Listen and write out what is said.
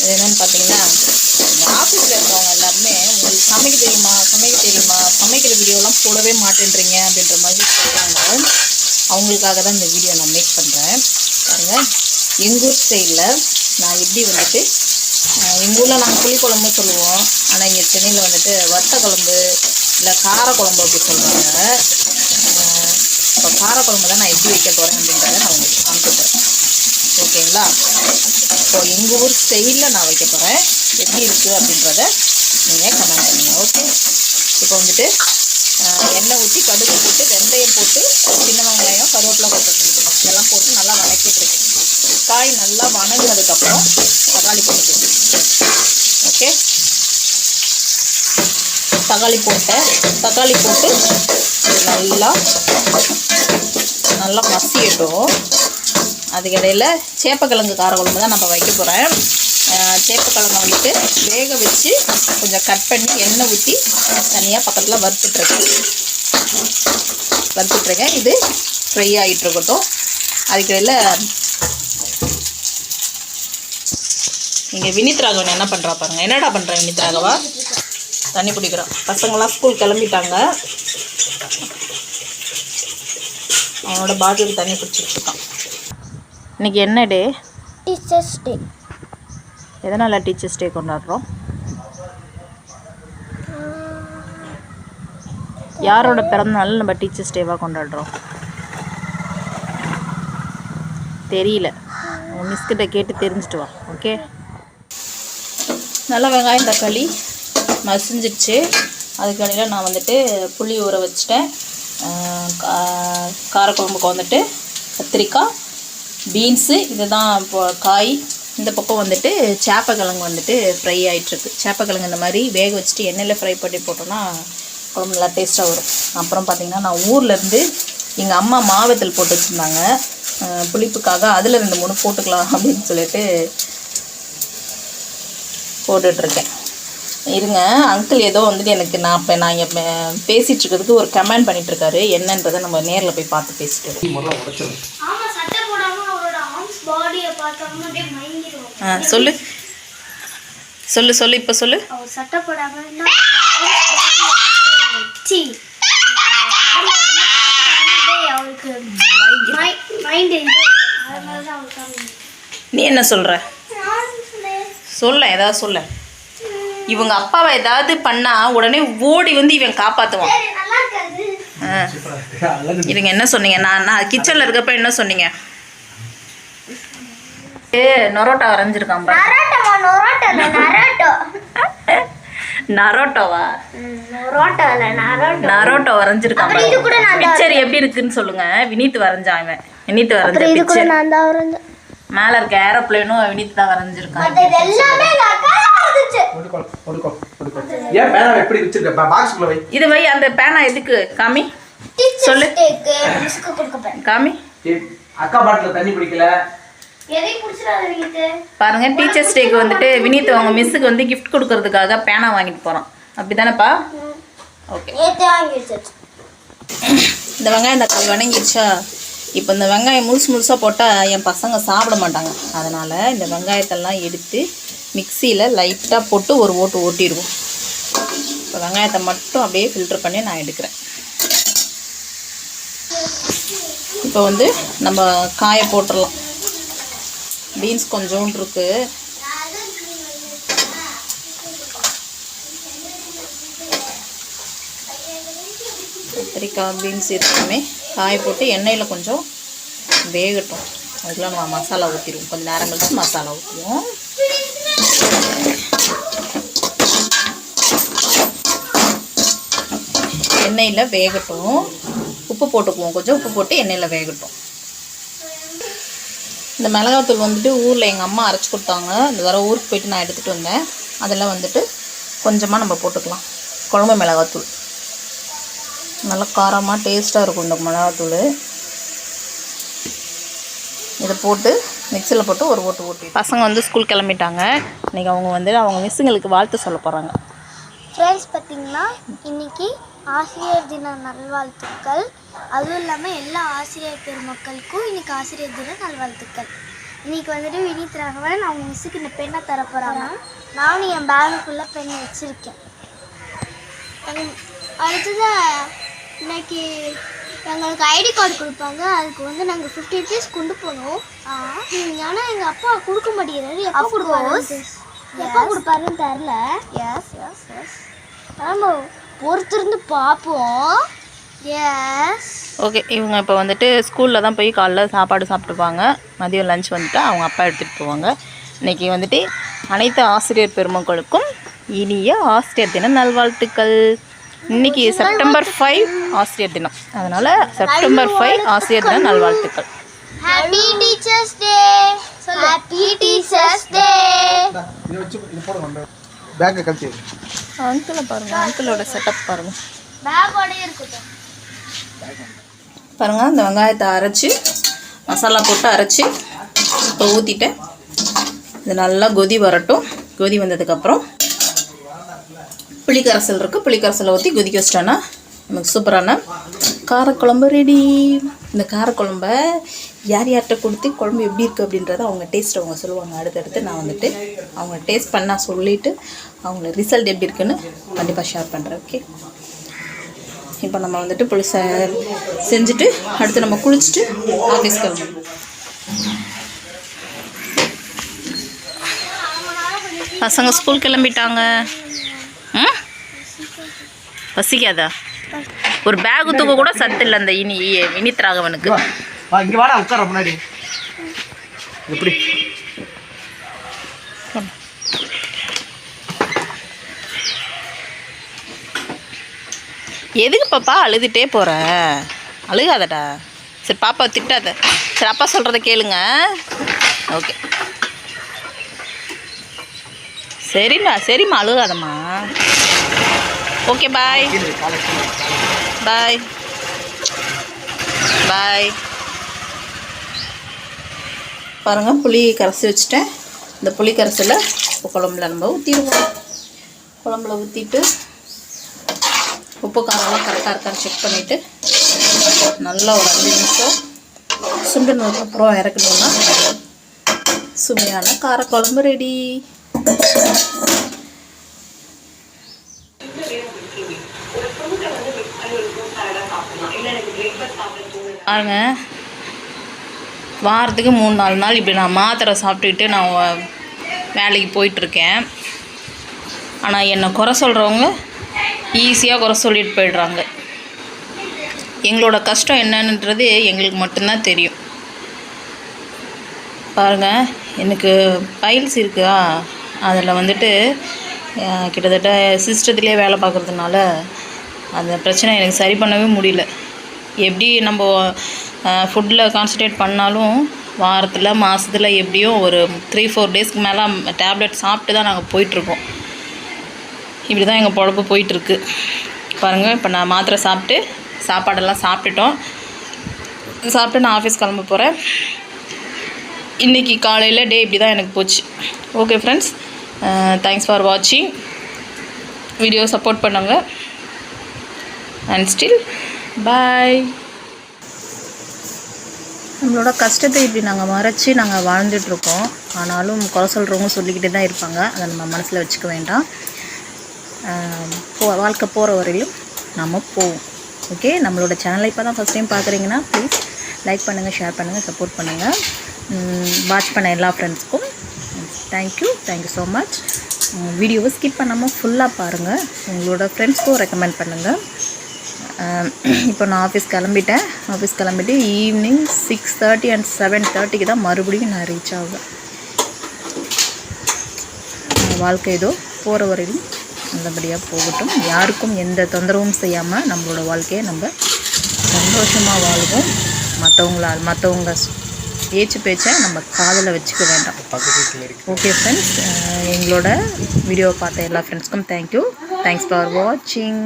இது என்னென்னு பார்த்தீங்கன்னா, இந்த ஆஃபீஸில் இருக்கிறவங்க எல்லாருமே உங்களுக்கு சமைக்கிற வீடியோலாம் போடவே மாட்டேன்றீங்க அப்படின்ற மாதிரி சொல்கிறாங்க. அவங்களுக்காக தான் இந்த வீடியோ நான் மேக் பண்ணுறேன். பாருங்கள், எங்கள் ஊர் ஸ்டைலில் நான் எப்படி வந்துட்டு, எங்கள் ஊரில் நாங்கள் புளிக்குழம்பு சொல்லுவோம், ஆனால் இங்கே சென்னையில் வந்துட்டு வத்த குழம்பு இல்லை காரக்குழம்பு அப்படி சொல்கிறாங்க. இப்போ காரக்குழம்பு தான் நான் எப்படி வைக்க போகிறேன் அப்படின்றத நான் உங்களுக்கு காமிக்க போகிறேன். ஓகேங்களா? ஸோ எங்கள் ஊர் ஸ்டைலில் நான் வைக்க போகிறேன். எப்படி இருக்குது அப்படின்றத நீங்கள் கமெண்ட் பண்ணுங்கள். ஓகே, இப்போ வந்துட்டு எண்ணெய் ஊற்றி கடுகு போட்டு வெந்தயம் போட்டு சின்ன வெங்காயம் கருவேப்பிலை போட்டு இதெல்லாம் போட்டு நல்லா வதக்கிட்டுருக்கு. காய் நல்லா வணங்கினதுக்கப்புறம் தக்காளி போட்டுக்கலாம். ஓகே, தக்காளி போட்டு நல்லா மசியட்டும். அதுக்கிடையில் சேப்பக்கிழங்கு காரக்குழம்பு தான் நம்ம வைக்க போகிறேன். சேப்பக்கிழங்கை வந்துட்டு வேக வச்சு கொஞ்சம் கட் பண்ணி எண்ணெய் ஊற்றி தனியாக பக்கத்தில் வறுத்துட்ருக்கேன். இது ஃப்ரை ஆகிட்டுருக்கட்டும். அதுக்கிடையில் இங்கே வினித் ராகவன் என்ன பண்ணுறா பாருங்கள். என்னடா பண்ணுறேன் வினித் ராகவா? தண்ணி பிடிக்கிறான். பசங்களாம் ஸ்கூல் கிளம்பிட்டாங்க. அவனோட பாட்டில் தண்ணி பிடிச்சிட்ருக்கான். இன்றைக்கி என்ன டே? Teachers day. எதனால் டீச்சர்ஸ் டே கொண்டாடுறோம்? யாரோட பிறந்தநாள் நம்ம டீச்சர்ஸ் டேவாக கொண்டாடுறோம்? தெரியல, உன் மிஸ்கிட்ட கேட்டு தெரிஞ்சுட்டு வா. ஓகே, நல்லா வெங்காயம் தக்காளி மசிஞ்சிடுச்சு. அதுக்கடையில் நான் வந்துட்டு புளி ஊற வச்சுட்டேன். காரக்குழம்புக்கு வந்துட்டு கத்திரிக்காய், பீன்ஸு, இதுதான் இப்போ காய். இந்த பக்கம் வந்துட்டு சேப்பக்கிழங்கு வந்துட்டு ஃப்ரை ஆகிட்டுருக்கு. சேப்பக்கிழங்கு இந்த மாதிரி வேக வச்சுட்டு எண்ணெயில் ஃப்ரை பண்ணி போட்டோன்னா குழம்பு நல்லா டேஸ்ட்டாக வரும். அப்புறம் பார்த்திங்கன்னா, நான் ஊர்லேருந்து எங்கள் அம்மா மாவத்தல் போட்டு வச்சுருந்தாங்க புளிப்புக்காக. அதில் 2-3 போட்டுக்கலாம் அப்படின்னு சொல்லிட்டு போட்டுட்ருக்கேன். இருங்க, அங்கிள் ஏதோ வந்துட்டு எனக்கு நான் இங்கே பேசிகிட்டு இருக்கிறதுக்கு ஒரு கமெண்ட் பண்ணிகிட்ருக்காரு. என்னன்றதை நம்ம நேரில் போய் பார்த்து பேசிட்டு சொல்லு சொல்லு சொல்லு இப்போ சொல்லு. நீ என்ன சொல்ற? சொல்ல, ஏதாவது சொல்ல. இவங்க அப்பாவை ஏதாவது பண்ணா உடனே ஓடி வந்து இவன் காப்பாற்றுவான். இதுங்க என்ன சொன்னீங்க? நான் கிச்சனில் இருக்கப்ப என்ன சொன்னீங்க? நொரோட்டா வரைஞ்சிருக்கான். நரோட்டோவா? நரோட்டோ வரைஞ்சிருக்கான். பிக்சர் எப்படி இருக்குன்னு சொல்லுங்க. வினித் வரைஞ்சான். இவன் வினித் வரைஞ்ச பிக்சர். மேல இருக்க ஏரோப்ளேனும் வினித் தான் வரைஞ்சிருக்கான். இது வை. அந்த பேனா எதுக்கு? காமி, சொல்லு. காமி. அக்கா பாட்டில் தண்ணி பிடிக்கல பாருங்க. டீச்சர்ஸ் டேக்கு வந்துட்டு வினித் அவங்க மிஸ்ஸுக்கு வந்து கிஃப்ட் கொடுக்கறதுக்காக பேனா வாங்கிட்டு போகிறான். அப்படி தானேப்பா? ஓகே, இந்த வெங்காயம் தக்காளி வணங்கிடுச்சா? இப்போ இந்த வெங்காயம் முழுசாக போட்டால் என் பசங்க சாப்பிட மாட்டாங்க. அதனால் இந்த வெங்காயத்தெல்லாம் எடுத்து மிக்சியில் லைட்டாக போட்டு ஒரு ஓட்டிடுவோம். இப்போ வெங்காயத்தை மட்டும் அப்படியே ஃபில்டர் பண்ணி நான் எடுக்கிறேன். இப்போ வந்து நம்ம காயை போட்டுடலாம். பீன்ஸ் கொஞ்சோண்டு இருக்குது. கத்திரிக்காய், பீன்ஸ் எல்லாமே காய போட்டு எண்ணெயில் கொஞ்சம் வேகட்டும். அதுக்கெலாம் நம்ம மசாலா ஊற்றிடுவோம். கொஞ்சம் நேரம் கழிச்சு மசாலா ஊற்றுவோம். எண்ணெயில் வேகட்டும். உப்பு போட்டுக்குவோம். கொஞ்சம் உப்பு போட்டு எண்ணெயில் வேகட்டும். இந்த மிளகாத்தூள் வந்துட்டு ஊரில் எங்கள் அம்மா அரைச்சி கொடுத்தாங்க. இந்த தடவை ஊருக்கு போயிட்டு நான் எடுத்துகிட்டு வந்தேன். அதெல்லாம் வந்துட்டு கொஞ்சமாக நம்ம போட்டுக்கலாம். குழம்பு மிளகாத்தூள் நல்லா காரமாக டேஸ்ட்டாக இருக்கும் இந்த மிளகாத்தூள். இதை போட்டு மிக்சியில் போட்டு ஒரு ஓட்டி. பசங்க வந்து ஸ்கூல் கிளம்பிட்டாங்க. இன்றைக்கி அவங்க மிஸ்ஸுங்களுக்கு வாழ்த்து சொல்ல போகிறாங்க. ஃப்ரெண்ட்ஸ், பார்த்திங்கன்னா இன்றைக்கி ஆசிரியர் தின நல்வாழ்த்துக்கள். அதுவும் இல்லாமல் எல்லா ஆசிரியர் பெருமக்களுக்கும் இன்றைக்கி ஆசிரியர் தின நல்வாழ்த்துக்கள். இன்னைக்கு வந்துட்டு வினித் ராகவன் அவங்க மிஸ்ஸுக்கு இந்த பெண்ணை தர போகிறாங்க. நானும் என் பேகுக்குள்ளே பெண்ணை வச்சுருக்கேன். அடுத்தது இன்னைக்கு எங்களுக்கு ஐடி கார்டு கொடுப்பாங்க. அதுக்கு வந்து நாங்கள் 50 rupees கொண்டு போனோம். ஆனால் எங்கள் அப்பா கொடுக்க மாட்டேங்கிறாரு. எப்போ கொடுப்பாருன்னு தெரில. எஸ் எஸ் எஸ் நம்ம பொறுத்திருந்து பார்ப்போம். எஸ் ஓகே, இவங்க இப்போ வந்துட்டு ஸ்கூலில் தான் போய் காலைல சாப்பாடு சாப்பிட்டுப்பாங்க. மதியம் லஞ்ச் வந்துட்டு அவங்க அப்பா எடுத்துகிட்டு போவாங்க. இன்றைக்கி வந்துட்டு அனைத்து ஆசிரியர் பெருமக்களுக்கும் இனிய ஆசிரியர் தின நல்வாழ்த்துக்கள். இன்றைக்கி September 5 ஆசிரியர் தினம், அதனால் September 5 ஆசிரியர் தின நல்வாழ்த்துக்கள். Happy teachers day. Happy teachers day. பேக்கை கழிச்சு அங்கிளை பாருங்கள், அங்கிளோட செட்டப் பாருங்கள். பேக்கோடே இருக்கட்டும். பாருங்கள், இந்த வெங்காயத்தை அரைச்சி மசாலா போட்டு அரைச்சி இப்போ ஊற்றிட்டேன். இது நல்லா கொதி வரட்டும். கொதி வந்ததுக்கப்புறம் புளிக்கரைசல் இருக்குது, புளிக்கரைசலை ஊற்றி கொதிக்க வச்சிட்டோன்னா நமக்கு சூப்பரான காரக்குழம்பு ரெடி. இந்த காரக்குழம்ப யார் யார்கிட்ட கொடுத்து குழம்பு எப்படி இருக்குது அப்படின்றத அவங்க டேஸ்ட் அவங்க சொல்லுவாங்க. அடுத்தடுத்து நான் வந்துட்டு அவங்க டேஸ்ட் பண்ணால் சொல்லிவிட்டு அவங்கள ரிசல்ட் எப்படி இருக்குன்னு கண்டிப்பாக ஷேர் பண்ணுறேன். ஓகே, இப்போ நம்ம வந்துட்டு புளிசை செஞ்சுட்டு அடுத்து நம்ம குளிச்சுட்டு ஆஃபீஸ் கிளம்பணும். பசங்க ஸ்கூல் கிளம்பிட்டாங்க. பசிக்காதா? ஒரு பேகு தூக்க கூட சத்து இல்லை அந்த வினித் ராகவனுக்கு. இங்கே வாடா, உட்கார முன்னாடி. எப்படி எதுக்கு பாப்பா அழுதுகிட்டே போகிற? அழுகாதடா. சரி, பாப்பா திட்டாத. சரி, அப்பா சொல்கிறத கேளுங்க. ஓகே, சரிம்மா சரிம்மா, அழுகாதம்மா. ஓகே, பாய் பாய் பாய். பாருங்கள், புளி கரைச்சி வச்சுட்டேன். இந்த புளி கரைசலை இப்போ குழம்புல நம்ம ஊற்றிடுவோம். குழம்புல ஊற்றிட்டு உப்பு காரம்லாம் கரெக்டாக இருக்கான்னு செக் பண்ணிவிட்டு நல்லா ஒரு 5 நிமிஷம் சுண்டுனதுக்கப்புறம் இறக்கணுன்னா சுவையான காரக்குழம்பு ரெடி. பாருங்க, வாரத்துக்கு 3-4 நாள் இப்படி நான் மாத்திரை சாப்பிட்டுக்கிட்டு நான் வேலைக்கு போயிட்டுருக்கேன். ஆனால் என்னை குறை சொல்கிறவங்க ஈஸியாக குறை சொல்லிட்டு போயிடுறாங்க. எங்களோட கஷ்டம் என்னன்றது எங்களுக்கு மட்டும்தான் தெரியும். பாருங்கள், எனக்கு பைல்ஸ் இருக்கா, அதில் வந்துட்டு கிட்டத்தட்ட சிஸ்டத்துலேயே வேலை பார்க்குறதுனால அந்த பிரச்சனை எனக்கு சரி பண்ணவே முடியல. எப்படி நம்ம ஃபுட்டில் கான்சன்ட்ரேட் பண்ணாலும் வாரத்தில் மாதத்தில் எப்படியும் ஒரு 3-4 டேஸ்க்கு மேலே டேப்லெட் சாப்பிட்டு தான் நாங்கள் போயிட்டுருக்கோம். இப்படி தான் எங்கள் பொழப்பு போயிட்டுருக்கு. பாருங்கள், இப்போ நான் மாத்திரை சாப்பிட்டு சாப்பாடெல்லாம் சாப்பிட்டுட்டோம். சாப்பிட்டு நான் ஆஃபீஸ் கிளம்ப போகிறேன். இன்றைக்கி காலையில் டே இப்படி தான் எனக்கு போச்சு. ஓகே ஃப்ரெண்ட்ஸ், தேங்க்ஸ் ஃபார் வாட்சிங். வீடியோ சப்போர்ட் பண்ணுங்க. அண்ட் ஸ்டில் பாய். நம்மளோட கஷ்டத்தை இப்படி நாங்கள் மறைச்சி நாங்கள் வாழ்ந்துட்டுருக்கோம். ஆனாலும் குறை சொல்கிறவங்க சொல்லிக்கிட்டே தான் இருப்பாங்க. அதை நம்ம மனசில் வச்சுக்க வேண்டாம். வாழ்க்கை போகிற வரையிலும் நம்ம போவோம். ஓகே, நம்மளோட சேனலை இப்போ தான் ஃபஸ்ட் டைம் பார்க்குறீங்கன்னா ப்ளீஸ் லைக் பண்ணுங்கள், ஷேர் பண்ணுங்கள், சப்போர்ட் பண்ணுங்கள். வாட்ச் பண்ண எல்லா ஃப்ரெண்ட்ஸ்க்கும் தேங்க்யூ ஸோ மச். வீடியோவை ஸ்கிப் பண்ணாமல் ஃபுல்லாக பாருங்கள். உங்களோட ஃப்ரெண்ட்ஸ்க்கும் ரெக்கமெண்ட் பண்ணுங்கள். இப்போ நான் ஆஃபீஸ் கிளம்பிட்டேன். ஆஃபீஸ் கிளம்பிட்டு ஈவினிங் 6:30 and 7:30 தான் மறுபடியும் நான் ரீச் ஆகுவேன். வாழ்க்கை ஏதோ போகிற வரையிலும் நல்லபடியாக போகட்டும். யாருக்கும் எந்த தொந்தரவும் செய்யாமல் நம்மளோட வாழ்க்கையை நம்ம சந்தோஷமாக வாழ்வோம். மற்றவங்க ஏச்சு பேச்சை நம்ம காதில் வச்சுக்க வேண்டாம். ஓகே ஃப்ரெண்ட்ஸ், எங்களோட வீடியோவை பார்த்த எல்லா ஃப்ரெண்ட்ஸ்க்கும் தேங்க்யூ. தேங்க்ஸ் ஃபார் வாட்சிங்.